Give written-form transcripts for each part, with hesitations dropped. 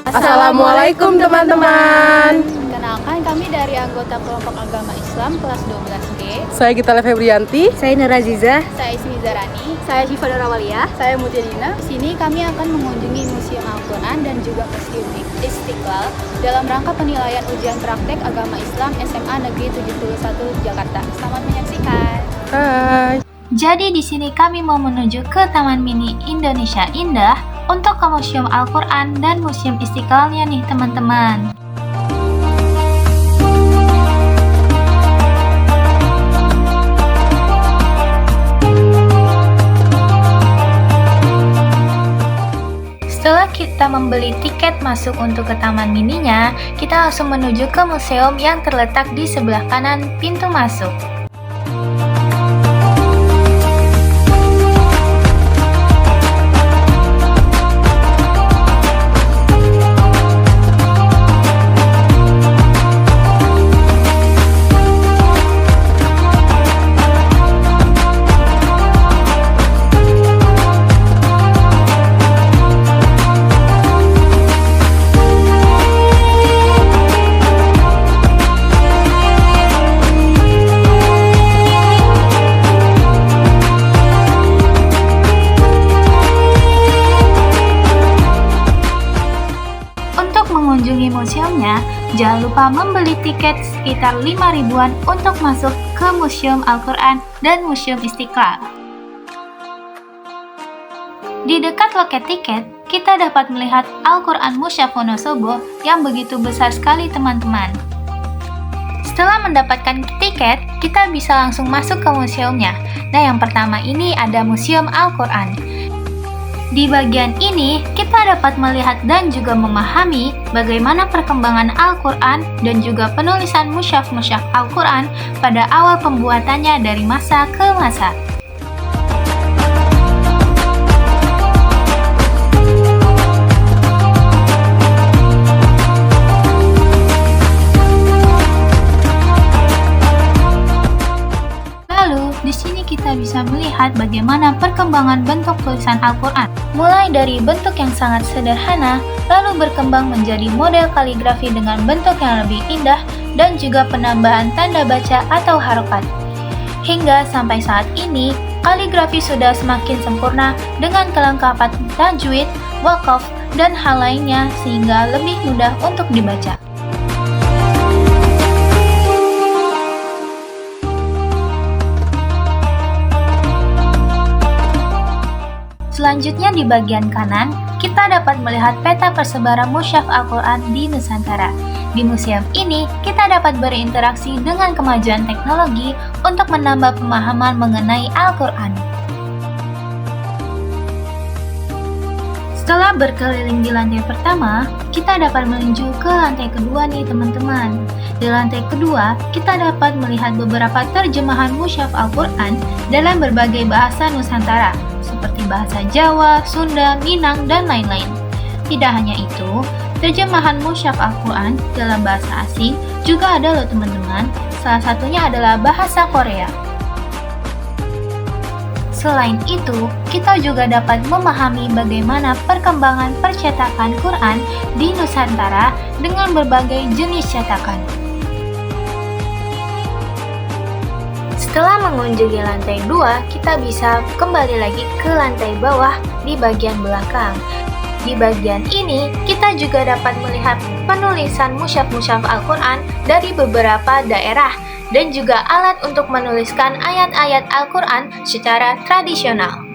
Assalamualaikum teman-teman. Kenalkan, kami dari anggota kelompok agama Islam kelas 12G. Saya Gita Febrianti. Saya Nura Aziza. Saya Ismi Zarani. Saya Syifa Nurawalia. Saya Mutiarina. Di sini kami akan mengunjungi Museum Al-Quran dan juga Museum Istiqlal dalam rangka penilaian ujian praktek agama Islam SMA Negeri 71 Jakarta. Selamat menyaksikan. Hai. Jadi di sini kami mau menuju ke Taman Mini Indonesia Indah untuk ke Museum Al-Quran dan Museum Istiqlalnya nih teman-teman. Setelah kita membeli tiket masuk untuk ke Taman Mininya, kita langsung menuju ke museum yang terletak di sebelah kanan pintu masuk. Mengunjungi museumnya, jangan lupa membeli tiket sekitar 5 ribuan untuk masuk ke Museum Al-Quran dan Museum Istiqlal. Di dekat loket tiket, kita dapat melihat Al-Quran Mushaf Wonosobo yang begitu besar sekali teman-teman. Setelah mendapatkan tiket, kita bisa langsung masuk ke museumnya. Nah, yang pertama ini ada Museum Al-Quran. Di bagian ini, kita dapat melihat dan juga memahami bagaimana perkembangan Al-Quran dan juga penulisan mushaf-mushaf Al-Quran pada awal pembuatannya dari masa ke masa. Di sini kita bisa melihat bagaimana perkembangan bentuk tulisan Al-Quran. Mulai dari bentuk yang sangat sederhana, lalu berkembang menjadi model kaligrafi dengan bentuk yang lebih indah dan juga penambahan tanda baca atau harokat. Hingga sampai saat ini, kaligrafi sudah semakin sempurna dengan kelengkapan tajwid, waqaf, dan hal lainnya sehingga lebih mudah untuk dibaca. Selanjutnya di bagian kanan, kita dapat melihat peta persebaran mushaf Al-Quran di Nusantara. Di museum ini, kita dapat berinteraksi dengan kemajuan teknologi untuk menambah pemahaman mengenai Al-Quran. Setelah berkeliling di lantai pertama, kita dapat menuju ke lantai kedua nih teman-teman. Di lantai kedua, kita dapat melihat beberapa terjemahan mushaf Al-Quran dalam berbagai bahasa Nusantara, seperti bahasa Jawa, Sunda, Minang, dan lain-lain. Tidak hanya itu, terjemahan mushaf Al-Quran dalam bahasa asing juga ada loh teman-teman, salah satunya adalah bahasa Korea. Selain itu, kita juga dapat memahami bagaimana perkembangan percetakan Quran di Nusantara dengan berbagai jenis cetakan. Setelah mengunjungi lantai 2, kita bisa kembali lagi ke lantai bawah di bagian belakang. Di bagian ini, kita juga dapat melihat penulisan mushaf-mushaf Al-Quran dari beberapa daerah dan juga alat untuk menuliskan ayat-ayat Al-Quran secara tradisional.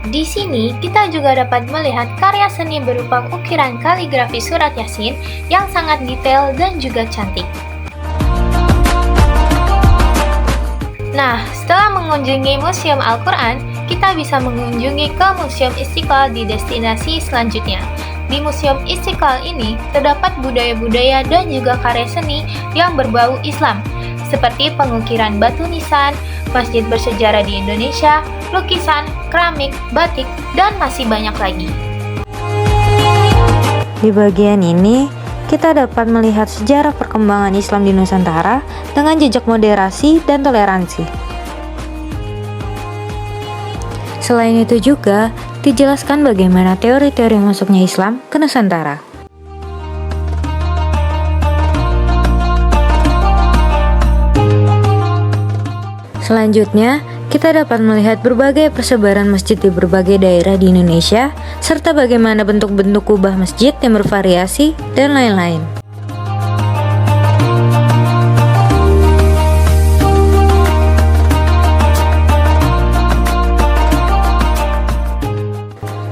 Di sini, kita juga dapat melihat karya seni berupa ukiran kaligrafi surat Yasin yang sangat detail dan juga cantik. Nah, setelah mengunjungi Museum Al-Quran, kita bisa mengunjungi ke Museum Istiqlal di destinasi selanjutnya. Di Museum Istiqlal ini, terdapat budaya-budaya dan juga karya seni yang berbau Islam. seperti pengukiran batu nisan, masjid bersejarah di Indonesia, lukisan, keramik, batik, dan masih banyak lagi. Di bagian ini, kita dapat melihat sejarah perkembangan Islam di Nusantara dengan jejak moderasi dan toleransi. Selain itu juga, dijelaskan bagaimana teori-teori masuknya Islam ke Nusantara. Selanjutnya, kita dapat melihat berbagai persebaran masjid di berbagai daerah di Indonesia, serta bagaimana bentuk-bentuk kubah masjid yang bervariasi, dan lain-lain.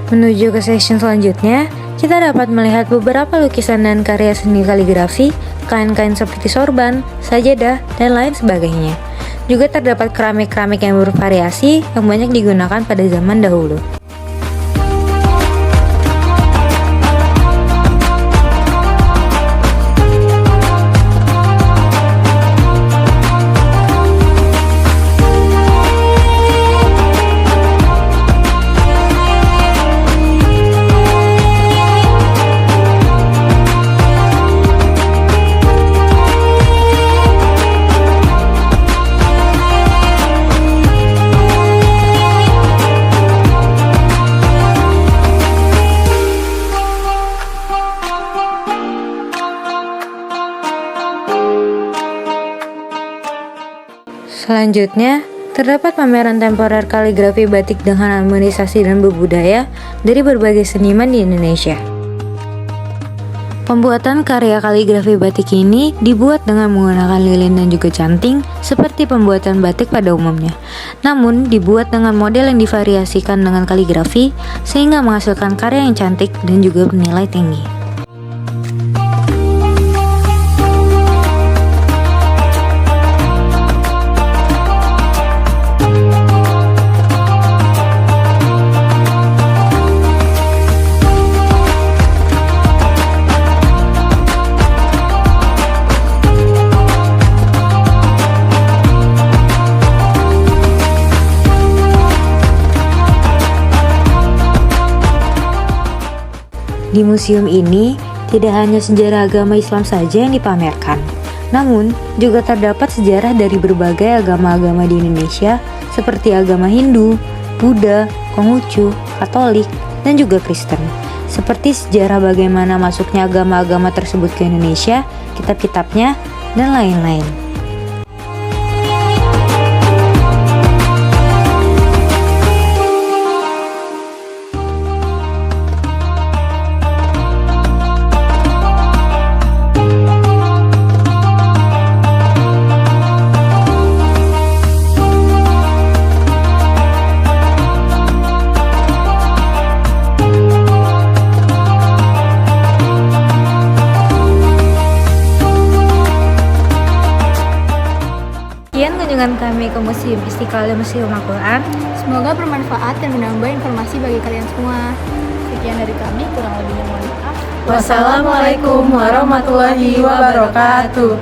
Menuju ke section selanjutnya, kita dapat melihat beberapa lukisan dan karya seni kaligrafi, kain-kain seperti sorban, sajadah, dan lain sebagainya. Juga terdapat keramik-keramik yang bervariasi yang banyak digunakan pada zaman dahulu. Selanjutnya, terdapat pameran temporer kaligrafi batik dengan harmonisasi dan berbudaya dari berbagai seniman di Indonesia. Pembuatan karya kaligrafi batik ini dibuat dengan menggunakan lilin dan juga canting seperti pembuatan batik pada umumnya. Namun, dibuat dengan model yang divariasikan dengan kaligrafi sehingga menghasilkan karya yang cantik dan juga bernilai tinggi. Di museum ini, tidak hanya sejarah agama Islam saja yang dipamerkan, namun juga terdapat sejarah dari berbagai agama-agama di Indonesia seperti agama Hindu, Buddha, Konghucu, Katolik, dan juga Kristen. Seperti sejarah bagaimana masuknya agama-agama tersebut ke Indonesia, kitab-kitabnya, dan lain-lain. Sekian kunjungan kami ke Museum Istiqlal dan Museum Al-Quran. Semoga bermanfaat dan menambah informasi bagi kalian semua. Sekian dari kami, kurang lebihnya mohon maaf. Wassalamualaikum warahmatullahi wabarakatuh.